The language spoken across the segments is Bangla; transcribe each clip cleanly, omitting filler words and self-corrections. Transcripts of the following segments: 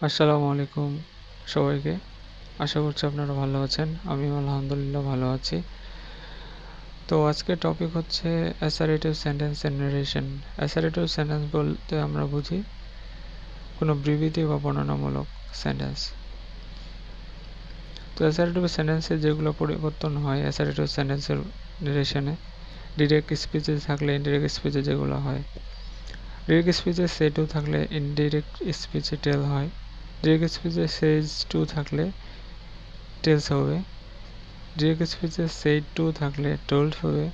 আসসালামু আলাইকুম সবাইকে। আশা করছি আপনারা ভালো আছেন। আমিও আলহামদুলিল্লাহ ভালো আছি। তো আজকের টপিক হচ্ছে assertive sentence and narration. Assertive sentence বলতে আমরা বুঝি কোনো বিবৃতি বা বর্ণনামূলক সেন্টেন্স। তো অ্যাসারেটিভ সেন্টেন্সে যেগুলো পরিবর্তন হয় অ্যাসারেটিভ সেন্টেন্সের নারেশনে, ডিরেক্ট স্পিচে থাকলে ইনডিরেক্ট স্পিচে যেগুলো হয়, ডিরেক্ট স্পিচে সে টু থাকলে ইনডিরেক্ট স্পিচে টেল হয়, ডিরেক্ট স্পিচে সেজ টু থাকলে টেলস হবে, ডিরেক্ট স্পিচে সেড টু থাকলে টোল্ড হবে,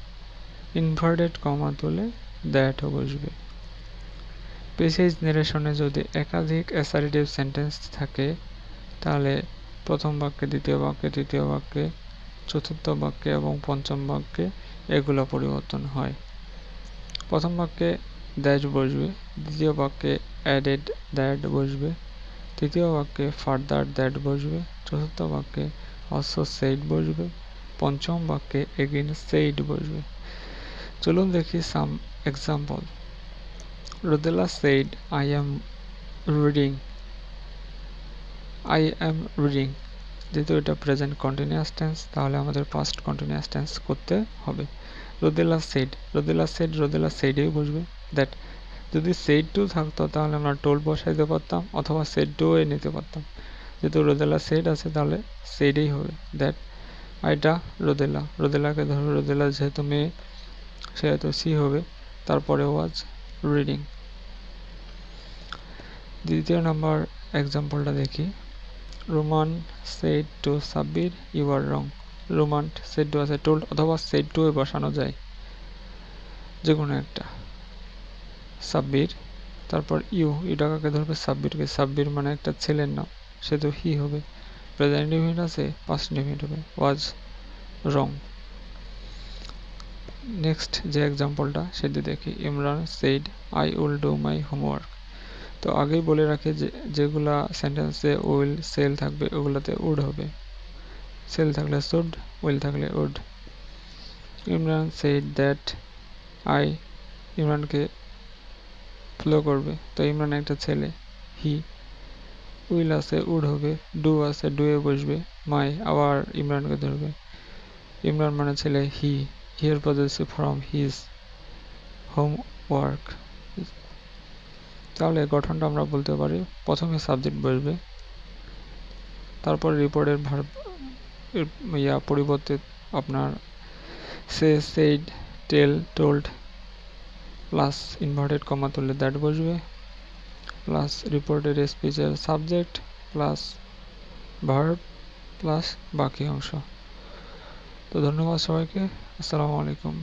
ইনভার্টেড কমা তুলে দ্যাটও বসবে। প্যাসেজ নারেশনে যদি একাধিক অ্যাসারেটিভ সেন্টেন্স থাকে তাহলে প্রথম বাক্যে, দ্বিতীয় বাক্যে, তৃতীয় বাক্যে, চতুর্থ বাক্যে এবং পঞ্চম বাক্যে এগুলো পরিবর্তন হয়। প্রথম বাক্যে দ্যাট বসবে, দ্বিতীয় বাক্যে অ্যাডেড দ্যাট বসবে, তৃতীয় বাক্যে ফার্দার দ্যাট বসবে, চতুর্থ বাক্যে অলসো সেইড বসবে, পঞ্চম বাক্যে এগেইন সেইড বসবে। চলুন দেখি সাম example. Rodela said I am reading. I am reading যেহেতু এটা প্রেজেন্ট কন্টিনিউয়াস টেন্স, তাহলে আমাদের পাস্ট কন্টিনিউয়াস টেন্স করতে হবে। রোদেলা সেইড, রোদেলা সেইড, রোদেলা সেইডেই বসবে। দ্যাট যদি সেইড টু থাকতো তাহলে আমরা টোল বসাইতে পারতাম অথবা সেইড টু এ নিতে পারতাম। যেহেতু রোদেলা সেইড আছে তাহলে সেইডেই হবে। দ্যাট আইটা রোদেলা, রোদেলাকে ধরো, রোদেলা যেহেতু মেয়ে সেহেতু সি হবে, তারপরে ওয়াজ রিডিং। দ্বিতীয় নাম্বার এক্সাম্পলটা দেখি। Roman said to Sabbir you are wrong. Roman said to আছে টোল্ড অথবা সেড টু এ বসানো যায়, যে কোনো একটা। সাব্বির, তারপর ইউটা কাকে ধরবে? সাব্বিরকে। সাব্বির মানে একটা ছেলের নাম, সেহেতু হি হবে। প্রেজেন্ট ইনডিফিনিট আছে, পাস্ট ইনডিফিনিট হবে, ওয়াজ রং। নেক্সট যে এক্সাম্পলটা সেটি দেখি। Imran said I will do my homework. তো আগেই বলে রাখি যে যেগুলা সেন্টেন্সে উইল সেল থাকবে ওগুলাতে উড হবে। সেল থাকলে শুড, উইল থাকলে would. Imran said that I, ইমরানকে ফলো করবে, তো ইমরান একটা ছেলে, হি। উইল আছে উড হবে, ডু আছে ডু এ বসবে, মাই আবার ইমরানকে ধরবে। ইমরান মানে ছেলে, he, here possessive form his homework. তাহলে গঠনটা আমরা বলতে পারি, প্রথমে সাবজেক্ট বসবে, তারপর রিপোর্টের ভার্ব পরিবর্তে আপনার সে, সেইড, টেল, টোল্ড প্লাস ইনভার্টেড কমা তুললে দ্যাট বসবে, প্লাস রিপোর্টের স্পিচের সাবজেক্ট প্লাস ভার্ব প্লাস বাকি অংশ। তো ধন্যবাদ সবাইকে। আসসালামু আলাইকুম।